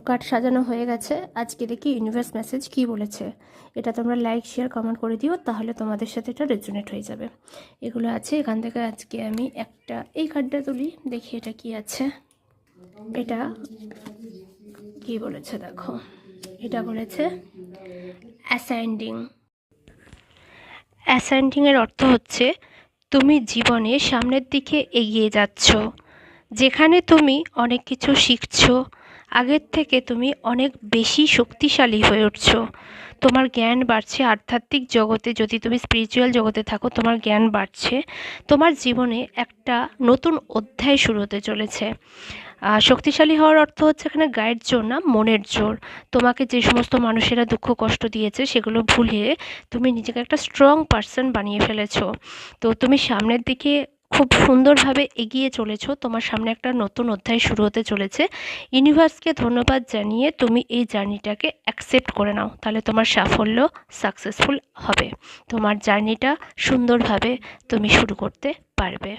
Card সাজানো হয়ে গেছে। আজকে দেখি ইউনিভার্স মেসেজ কি বলেছে। এটা তোমরা লাইক শেয়ার কমেন্ট করে দিও, তাহলে তোমাদের সাথে এটা রেজোনেট হয়ে যাবে। এগুলো আছে এখান থেকে। আজকে আমি একটা এই কার্ডটা তুলি, দেখি এটা কি আছে। এটা কি বলেছে দেখো, এটা বলেছে অ্যাসেন্ডিং। অ্যাসেন্ডিংয়ের অর্থ হচ্ছে তুমি জীবনে সামনের দিকে এগিয়ে যাচ্ছ, যেখানে তুমি অনেক কিছু শিখছো। আগের থেকে তুমি অনেক বেশি শক্তিশালী হয়ে উঠছো, তোমার জ্ঞান বাড়ছে। আধ্যাত্মিক জগতে যদি তুমি স্পিরিচুয়াল জগতে থাকো, তোমার জ্ঞান বাড়ছে। তোমার জীবনে একটা নতুন অধ্যায় শুরু হতে চলেছে। শক্তিশালী হওয়ার অর্থ হচ্ছে এখানে গায়ের জোর না, মনের জোর। তোমাকে যে সমস্ত মানুষেরা দুঃখ কষ্ট দিয়েছে সেগুলো ভুলে তুমি নিজেকে একটা স্ট্রং পারসন বানিয়ে ফেলেছো। তো তুমি সামনের দিকে খুব সুন্দরভাবে এগিয়ে চলেছো। তোমার সামনে একটা নতুন অধ্যায় শুরু হতে চলেছে। ইউনিভার্সকে ধন্যবাদ জানিয়ে তুমি এই জার্নিটাকে অ্যাকসেপ্ট করে নাও, তাহলে তোমার সাফল্য সাকসেসফুল হবে। তোমার জার্নিটা সুন্দরভাবে তুমি শুরু করতে পারবে।